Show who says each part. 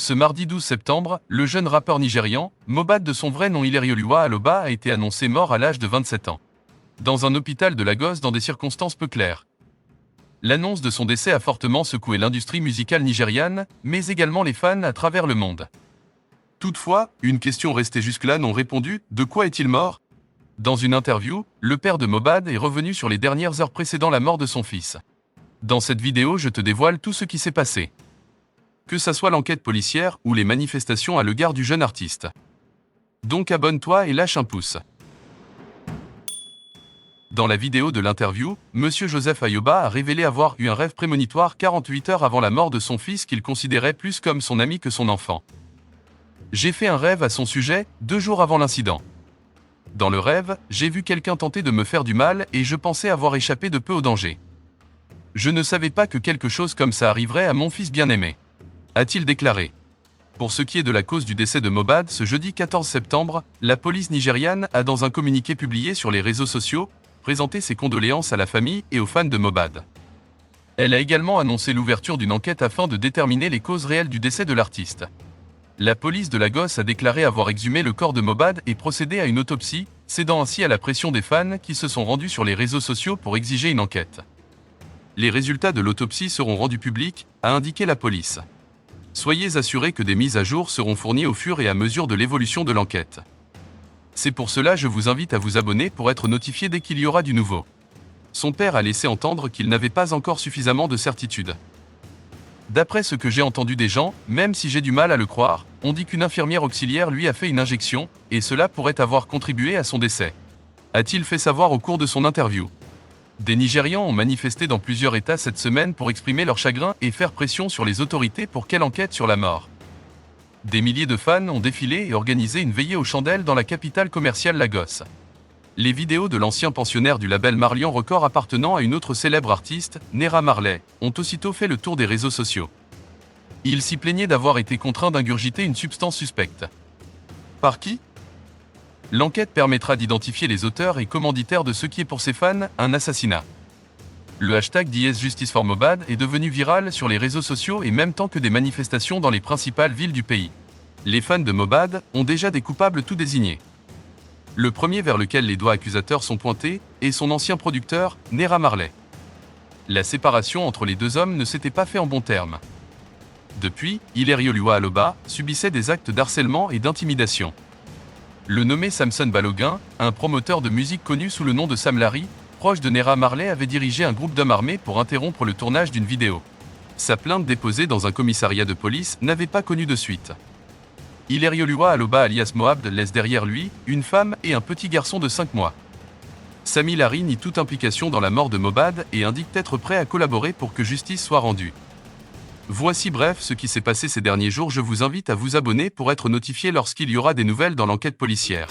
Speaker 1: Ce mardi 12 septembre, le jeune rappeur nigérian, Mohbad de son vrai nom Ilerioluwa Aloba a été annoncé mort à l'âge de 27 ans. Dans un hôpital de Lagos dans des circonstances peu claires. L'annonce de son décès a fortement secoué l'industrie musicale nigériane, mais également les fans à travers le monde. Toutefois, une question restée jusque-là non répondue, de quoi est-il mort? Dans une interview, le père de Mohbad est revenu sur les dernières heures précédant la mort de son fils. Dans cette vidéo, je te dévoile tout ce qui s'est passé. Que ça soit l'enquête policière ou les manifestations à l'égard du jeune artiste. Donc abonne-toi et lâche un pouce. Dans la vidéo de l'interview, Monsieur Joseph Ayoba a révélé avoir eu un rêve prémonitoire 48 heures avant la mort de son fils qu'il considérait plus comme son ami que son enfant. J'ai fait un rêve à son sujet, 2 jours avant l'incident. Dans le rêve, j'ai vu quelqu'un tenter de me faire du mal et je pensais avoir échappé de peu au danger. Je ne savais pas que quelque chose comme ça arriverait à mon fils bien-aimé. A-t-il déclaré. Pour ce qui est de la cause du décès de Mohbad ce jeudi 14 septembre, la police nigériane a dans un communiqué publié sur les réseaux sociaux, présenté ses condoléances à la famille et aux fans de Mohbad. Elle a également annoncé l'ouverture d'une enquête afin de déterminer les causes réelles du décès de l'artiste. La police de Lagos a déclaré avoir exhumé le corps de Mohbad et procédé à une autopsie, cédant ainsi à la pression des fans qui se sont rendus sur les réseaux sociaux pour exiger une enquête. Les résultats de l'autopsie seront rendus publics, a indiqué la police. Soyez assurés que des mises à jour seront fournies au fur et à mesure de l'évolution de l'enquête. C'est pour cela que je vous invite à vous abonner pour être notifié dès qu'il y aura du nouveau. Son père a laissé entendre qu'il n'avait pas encore suffisamment de certitude. D'après ce que j'ai entendu des gens, même si j'ai du mal à le croire, on dit qu'une infirmière auxiliaire lui a fait une injection, et cela pourrait avoir contribué à son décès. A-t-il fait savoir au cours de son interview. Des Nigérians ont manifesté dans plusieurs États cette semaine pour exprimer leur chagrin et faire pression sur les autorités pour qu'elle enquête sur la mort. Des milliers de fans ont défilé et organisé une veillée aux chandelles dans la capitale commerciale Lagos. Les vidéos de l'ancien pensionnaire du label Marlian Records appartenant à une autre célèbre artiste, Naira Marley, ont aussitôt fait le tour des réseaux sociaux. Il s'y plaignait d'avoir été contraint d'ingurgiter une substance suspecte. Par qui? L'enquête permettra d'identifier les auteurs et commanditaires de ce qui est pour ses fans un assassinat. Le hashtag #JusticeForMohbad est devenu viral sur les réseaux sociaux et même temps que des manifestations dans les principales villes du pays. Les fans de Mohbad ont déjà des coupables tout désignés. Le premier vers lequel les doigts accusateurs sont pointés est son ancien producteur, Naira Marley. La séparation entre les deux hommes ne s'était pas fait en bons termes. Depuis, Ilerioluwa Aloba subissait des actes d'harcèlement et d'intimidation. Le nommé Samson Balogun, un promoteur de musique connu sous le nom de Sam Larry, proche de Naira Marley, avait dirigé un groupe d'hommes armés pour interrompre le tournage d'une vidéo. Sa plainte déposée dans un commissariat de police n'avait pas connu de suite. Ilerioluwa Aloba alias Mohbad laisse derrière lui une femme et un petit garçon de 5 mois. Sami Larry nie toute implication dans la mort de Mohbad et indique être prêt à collaborer pour que justice soit rendue. Voici bref ce qui s'est passé ces derniers jours. Je vous invite à vous abonner pour être notifié lorsqu'il y aura des nouvelles dans l'enquête policière.